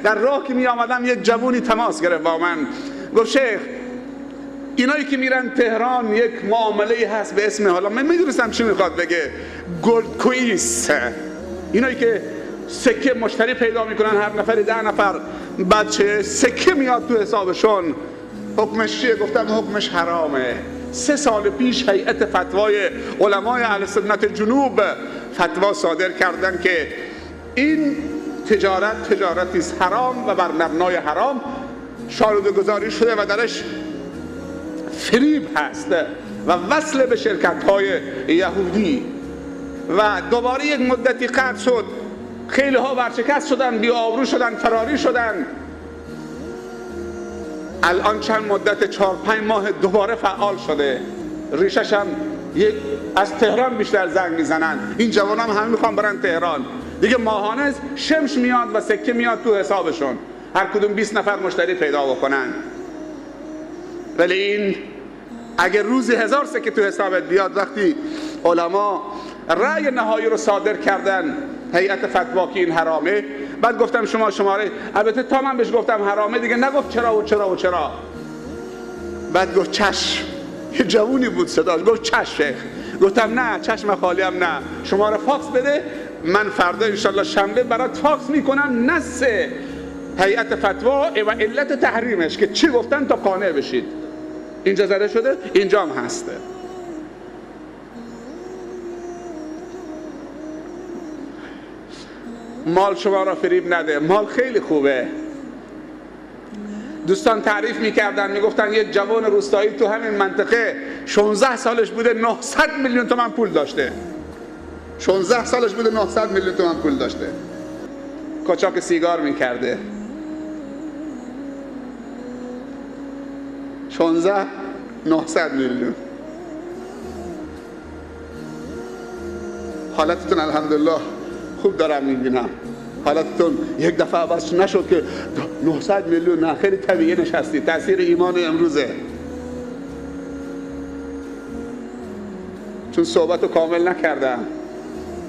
در راه که می آمدم یک جوونی تماس گرفت با من، گفت شیخ اینایی که میرن تهران یک معامله هست به اسم، حالا من میدونستم چی میخواد بگه، گلد کویس، اینایی که سکه مشتری پیدا میکنن، هر نفر 10 نفر بچه سکه میاد تو حسابشون، حکمش چیه؟ گفتم حکمش حرامه. 3 سال پیش هیئت فتوای علمای اهل سنت جنوب فتوا صادر کردن که این تجارتی است حرام و بر مبنای حرام شاهد گذاری شده و درش فریب هست و وصل به شرکت‌های یهودی. و دوباره یک مدتی قطع شد، خیلی ها ورشکست شدن، بی آبرو شدن، فراری شدن. الان چند مدت 4-5 ماه دوباره فعال شده، ریشش هم از تهران بیشتر زنگ میزنن. این جوان هم همه میخوان برن تهران دیگه، ماهانه شمش میاد و سکه میاد تو حسابشون، هر کدوم 20 نفر مشتری پیدا بکنن. ولی این اگر روزی 1000 سکه تو حسابت بیاد، وقتی علما رأی نهایی رو صادر کردن هیئت فتوا که این حرامه، بعد گفتم شما شماره، البته تا من بهش گفتم حرامه دیگه نگفت چرا و چرا و چرا. بعد گفت چشم، یه جوونی بود صداش، گفت چشم شیخ. گفتم نه چشم خالی هم نه، شماره فاکس بده، من فردا انشالله شنبه برات فاکس میکنم نص هیئت فتوا و علت تحریمش که چی گفتن تا قانع بشید. اینجا زده شده، اینجا هم هسته. مال شما را فریب نده، مال خیلی خوبه. دوستان تعریف میکردن، میگفتن یک جوان روستایی تو همین منطقه 16 سالش بوده 900 میلیون تومان پول داشته. 16 سالش بوده 900 میلیون تومان پول داشته. قاچاق سیگار میکرده. 16 900 میلیون. حالتتون الحمدلله خوب دارم میبینم. حالتتون یک دفعه عوض نشد که 900 میلیون، نه خیلی طبیعی نشستی. تاثیر ایمان امروزه، چون صحبت رو کامل نکردم.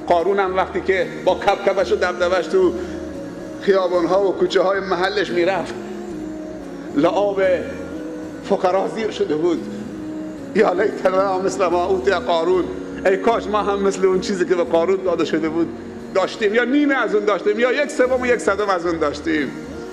قارون هم وقتی که با کبکبش و دبدبش تو خیابانها و کوچه های محلش میرفت، لعاب فقرا زیر شده بود. یا لیتنا مثل ما اوتی قارون، ای کاش ما هم مثل اون چیزی که به قارون داده شده بود داشتیم، یا نیمه از اون داشتیم، یا 1/3 و 1/100 از اون داشتیم.